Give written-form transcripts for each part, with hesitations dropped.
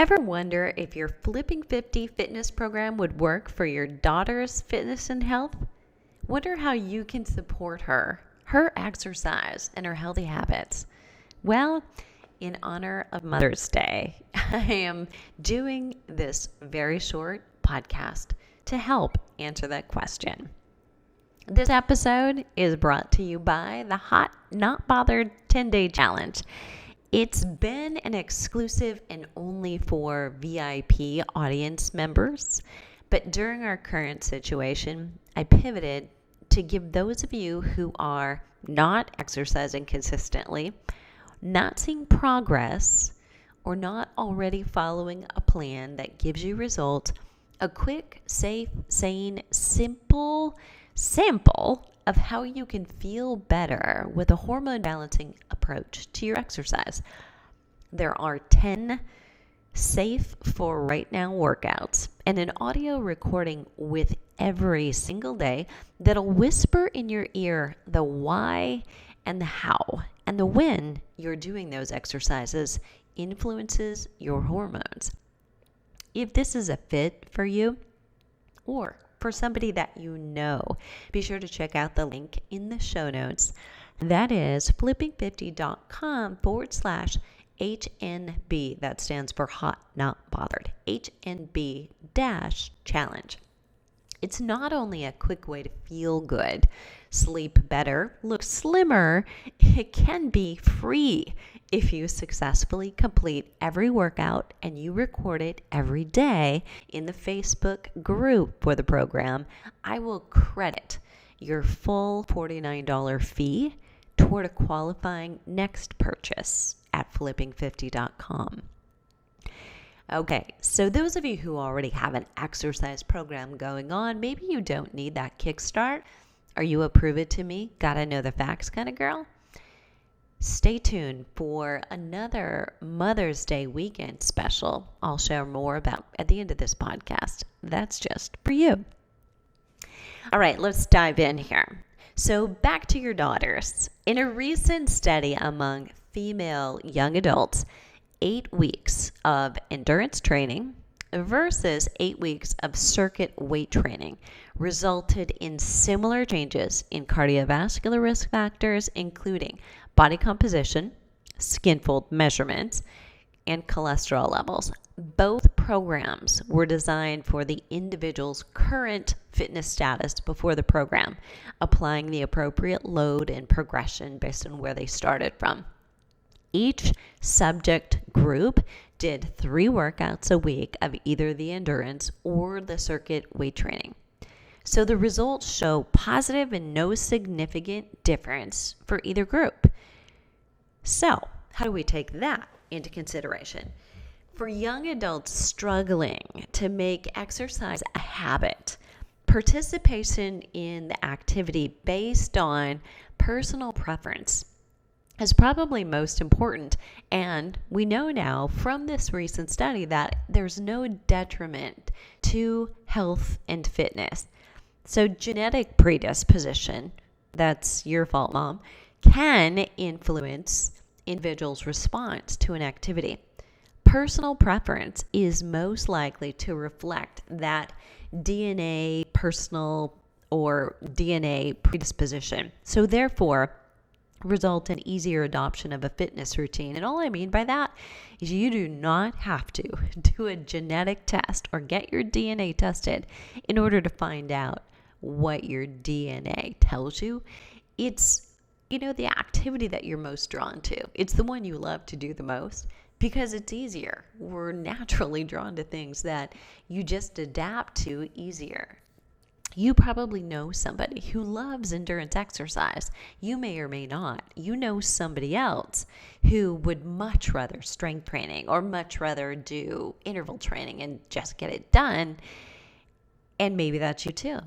Ever wonder if your Flipping 50 fitness program would work for your daughter's fitness and health? Wonder how you can support her exercise, and her healthy habits? Well, in honor of Mother's Day, I am doing this very short podcast to help answer that question. This episode is brought to you by the Hot Not Bothered 10-Day Challenge. It's been an exclusive and only for VIP audience members, but during our current situation, I pivoted to give those of you who are not exercising consistently, not seeing progress, or not already following a plan that gives you results, a quick, safe, sane, simple sample of how you can feel better with a hormone balancing approach to your exercise. There are 10 safe for right now workouts and an audio recording with every single day that'll whisper in your ear the why and the how and the when you're doing those exercises influences your hormones. If this is a fit for you or for somebody that you know, be sure to check out the link in the show notes. That is flipping50.com/HNB. That stands for Hot Not Bothered. HNB challenge. It's not only a quick way to feel good, sleep better, look slimmer, it can be free if you successfully complete every workout and you record it every day in the Facebook group for the program. I will credit your full $49 fee toward a qualifying next purchase at flipping50.com. Okay, so those of you who already have an exercise program going on, maybe you don't need that kickstart. Are you a prove it to me, gotta know the facts kind of girl? Stay tuned for another Mother's Day weekend special I'll share more about at the end of this podcast. That's just for you. All right, let's dive in here. So back to your daughters. In a recent study among female young adults, 8 weeks of endurance training versus 8 weeks of circuit weight training resulted in similar changes in cardiovascular risk factors, including body composition, skinfold measurements, and cholesterol levels. Both programs were designed for the individual's current fitness status before the program, applying the appropriate load and progression based on where they started from. Each subject group did 3 workouts a week of either the endurance or the circuit weight training. So the results show positive and no significant difference for either group. So how do we take that into consideration? For young adults struggling to make exercise a habit, participation in the activity based on personal preference is probably most important, and we know now from this recent study that there's no detriment to health and fitness. So genetic predisposition, that's your fault, Mom, can influence individuals' response to an activity. Personal preference is most likely to reflect that DNA personal or DNA predisposition. So therefore, result in easier adoption of a fitness routine. And all I mean by that is you do not have to do a genetic test or get your DNA tested in order to find out what your DNA tells you. It's, the activity that you're most drawn to. It's the one you love to do the most because it's easier. We're naturally drawn to things that you just adapt to easier. You probably know somebody who loves endurance exercise. You may or may not. You know somebody else who would much rather strength training or much rather do interval training and just get it done. And maybe that's you too.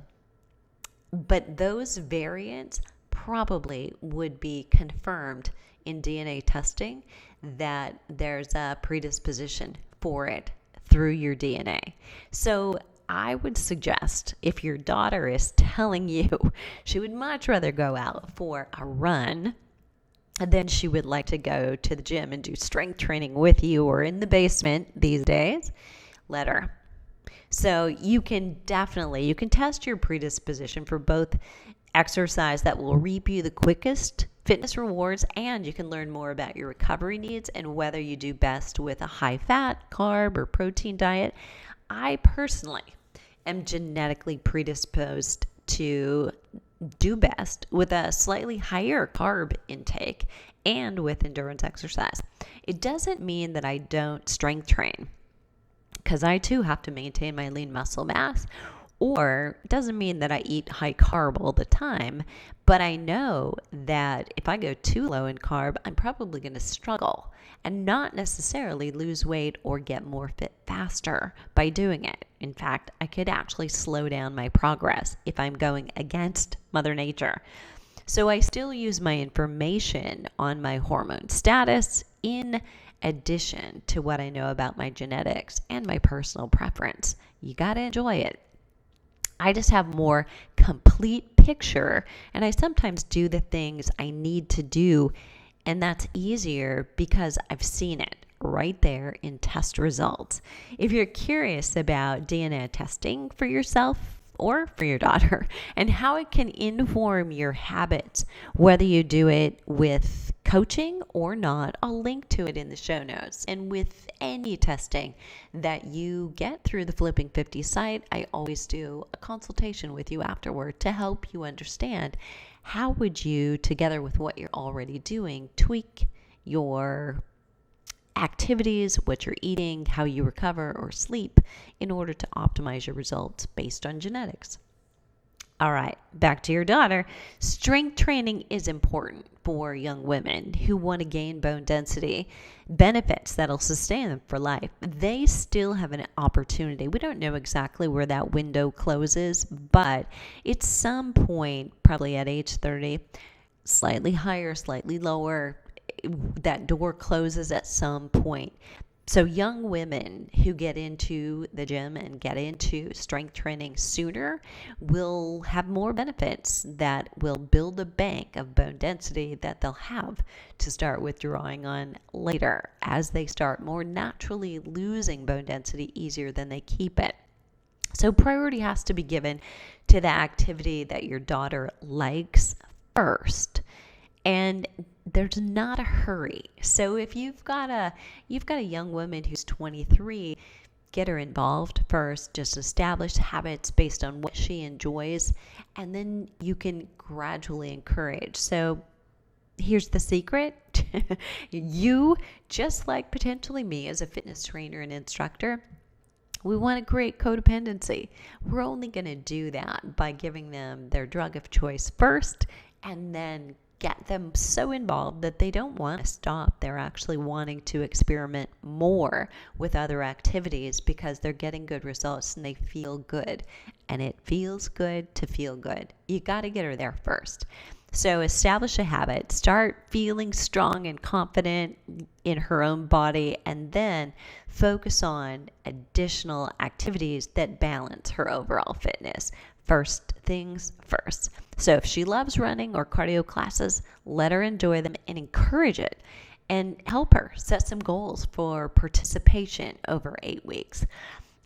But those variants probably would be confirmed in DNA testing that there's a predisposition for it through your DNA. So I would suggest if your daughter is telling you she would much rather go out for a run And then she would like to go to the gym and do strength training with you or in the basement these days, let her. So you can test your predisposition for both exercise that will reap you the quickest fitness rewards, and you can learn more about your recovery needs and whether you do best with a high fat, carb, or protein diet. I personally am genetically predisposed to do best with a slightly higher carb intake and with endurance exercise. It doesn't mean that I don't strength train, because I too have to maintain my lean muscle mass, or it doesn't mean that I eat high carb all the time, but I know that if I go too low in carb, I'm probably going to struggle and not necessarily lose weight or get more fit faster by doing it. In fact, I could actually slow down my progress if I'm going against Mother Nature. So I still use my information on my hormone status in addition to what I know about my genetics and my personal preference. You got to enjoy it. I just have more complete picture, and I sometimes do the things I need to do, and that's easier because I've seen it right there in test results. If you're curious about DNA testing for yourself or for your daughter and how it can inform your habits, whether you do it with coaching or not, I'll link to it in the show notes. And with any testing that you get through the Flipping 50 site, I always do a consultation with you afterward to help you understand how would you, together with what you're already doing, tweak your activities, what you're eating, how you recover or sleep in order to optimize your results based on genetics. All right, back to your daughter. Strength training is important for young women who want to gain bone density, benefits that'll sustain them for life. They still have an opportunity. We don't know exactly where that window closes, but it's some point, probably at age 30, slightly higher, slightly lower, that door closes at some point. So young women who get into the gym and get into strength training sooner will have more benefits that will build a bank of bone density that they'll have to start withdrawing on later as they start more naturally losing bone density easier than they keep it. So priority has to be given to the activity that your daughter likes first. And there's not a hurry. So if you've got a young woman who's 23, get her involved first, just establish habits based on what she enjoys, and then you can gradually encourage. So here's the secret. You, just like potentially me as a fitness trainer and instructor, we want to create codependency. We're only going to do that by giving them their drug of choice first, and then get them so involved that they don't want to stop. They're actually wanting to experiment more with other activities because they're getting good results and they feel good. And it feels good to feel good. You got to get her there first. So establish a habit, start feeling strong and confident in her own body, and then focus on additional activities that balance her overall fitness. First things first. So if she loves running or cardio classes, let her enjoy them and encourage it, and help her set some goals for participation over 8 weeks.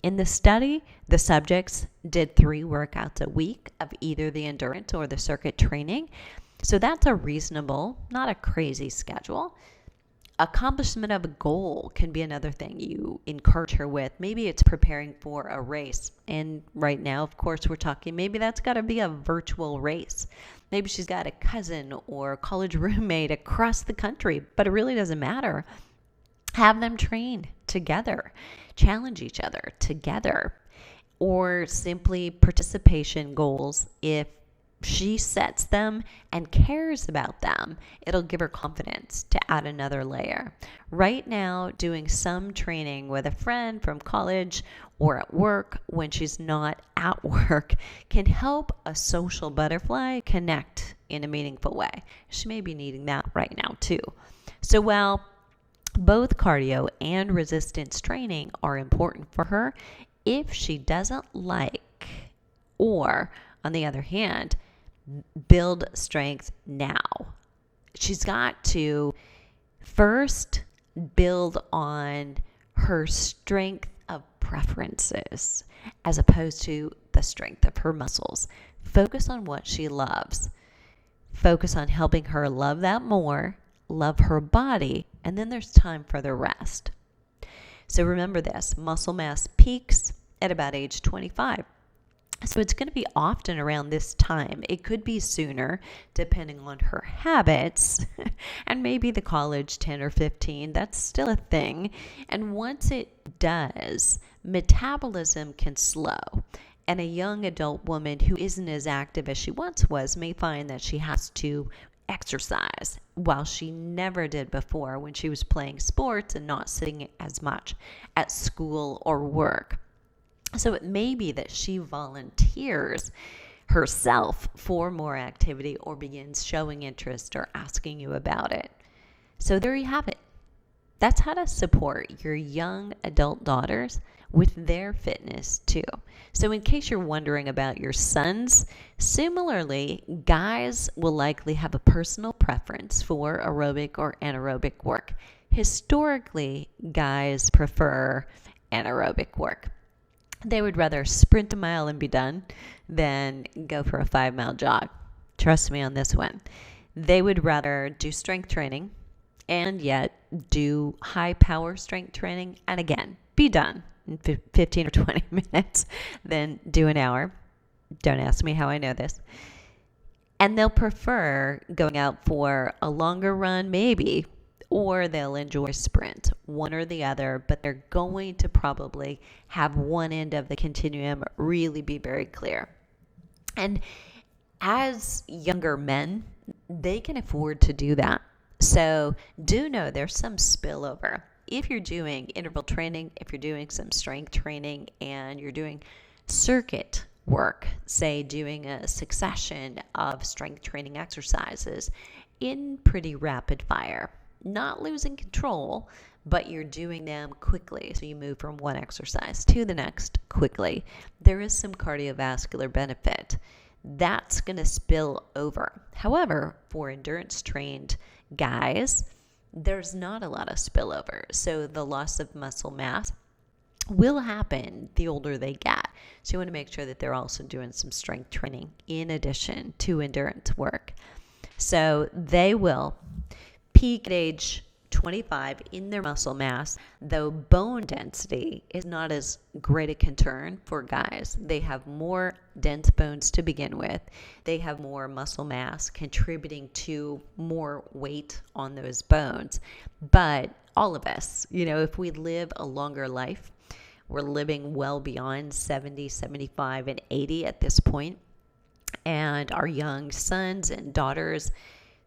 In the study, the subjects did 3 workouts a week of either the endurance or the circuit training. So that's a reasonable, not a crazy schedule. Accomplishment of a goal can be another thing you encourage her with. Maybe it's preparing for a race. And right now, of course, we're talking maybe that's got to be a virtual race. Maybe she's got a cousin or a college roommate across the country, but it really doesn't matter. Have them train together, challenge each other together, or simply participation goals. If she sets them and cares about them, it'll give her confidence to add another layer. Right now, doing some training with a friend from college or at work when she's not at work can help a social butterfly connect in a meaningful way. She may be needing that right now too. So while both cardio and resistance training are important for her, if she doesn't like, or on the other hand, build strength now, She's got to first build on her strength of preferences as opposed to the strength of her muscles. Focus on what she loves. Focus on helping her love that more, love her body, and then there's time for the rest. So remember this, muscle mass peaks at about age 25. So it's going to be often around this time. It could be sooner, depending on her habits, and maybe the college 10 or 15. That's still a thing. And once it does, metabolism can slow. And a young adult woman who isn't as active as she once was may find that she has to exercise while she never did before when she was playing sports and not sitting as much at school or work. So it may be that she volunteers herself for more activity or begins showing interest or asking you about it. So there you have it. That's how to support your young adult daughters with their fitness too. So in case you're wondering about your sons, similarly, guys will likely have a personal preference for aerobic or anaerobic work. Historically, guys prefer anaerobic work. They would rather sprint a mile and be done than go for a 5-mile jog. Trust me on this one. They would rather do strength training and yet do high power strength training and again, be done in 15 or 20 minutes than do an hour. Don't ask me how I know this. And they'll prefer going out for a longer run, maybe, or they'll enjoy sprint, one or the other, but they're going to probably have one end of the continuum really be very clear. And as younger men, they can afford to do that. So do know there's some spillover. If you're doing interval training, if you're doing some strength training, and you're doing circuit work, say doing a succession of strength training exercises in pretty rapid fire, not losing control, but you're doing them quickly. So you move from one exercise to the next quickly. There is some cardiovascular benefit. That's going to spill over. However, for endurance trained guys, there's not a lot of spillover. So the loss of muscle mass will happen the older they get. So you want to make sure that they're also doing some strength training in addition to endurance work. So they will peak at age 25 in their muscle mass, though bone density is not as great a concern for guys. They have more dense bones to begin with. They have more muscle mass contributing to more weight on those bones. But all of us, if we live a longer life, we're living well beyond 70, 75, and 80 at this point. And our young sons and daughters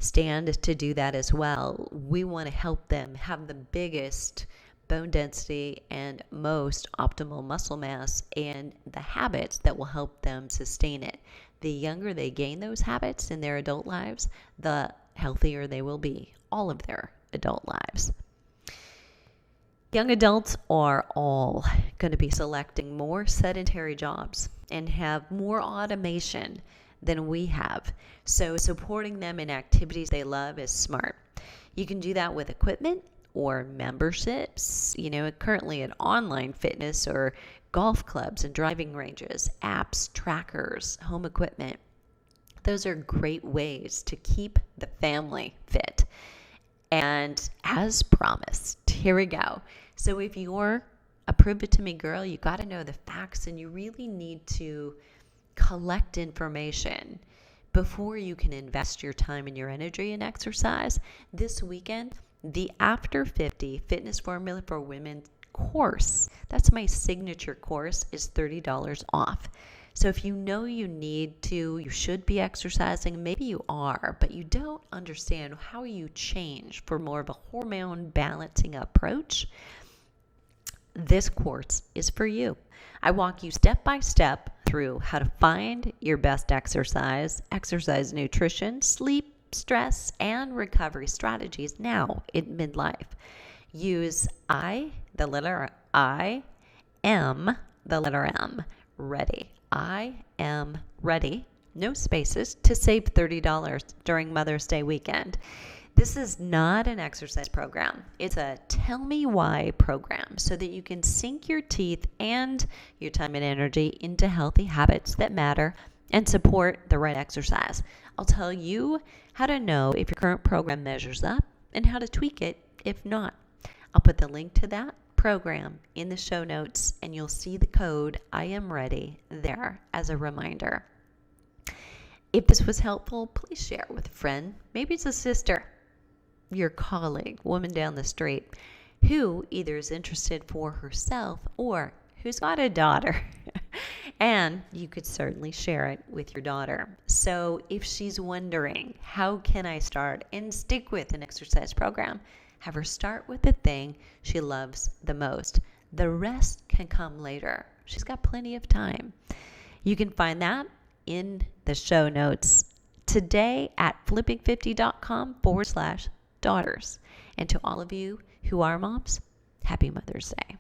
stand to do that as well. We want to help them have the biggest bone density and most optimal muscle mass and the habits that will help them sustain it. The younger they gain those habits in their adult lives, the healthier they will be all of their adult lives. Young adults are all going to be selecting more sedentary jobs and have more automation than we have. So supporting them in activities they love is smart. You can do that with equipment or memberships, currently at online fitness or golf clubs and driving ranges, apps, trackers, home equipment. Those are great ways to keep the family fit. And as promised, here we go. So if you're a prove it to me girl, you got to know the facts and you really need to collect information before you can invest your time and your energy in exercise. This weekend, the After 50 Fitness Formula for Women course, that's my signature course, is $30 off. So if you know you should be exercising, maybe you are, but you don't understand how you change for more of a hormone balancing approach, this course is for you. I walk you step by step through how to find your best exercise nutrition, sleep, stress, and recovery strategies now in midlife. Use the letter I, M, ready. I am ready no spaces, to save $30 during Mother's Day weekend. This is not an exercise program. It's a tell me why program so that you can sink your teeth and your time and energy into healthy habits that matter and support the right exercise. I'll tell you how to know if your current program measures up and how to tweak it if not. I'll put the link to that program in the show notes, and you'll see the code I am ready there as a reminder. If this was helpful, please share it with a friend. Maybe it's a sister, your colleague, woman down the street, who either is interested for herself or who's got a daughter. And you could certainly share it with your daughter. So if she's wondering, how can I start and stick with an exercise program? Have her start with the thing she loves the most. The rest can come later. She's got plenty of time. You can find that in the show notes today at flipping50.com/daughters. And to all of you who are moms, happy Mother's Day.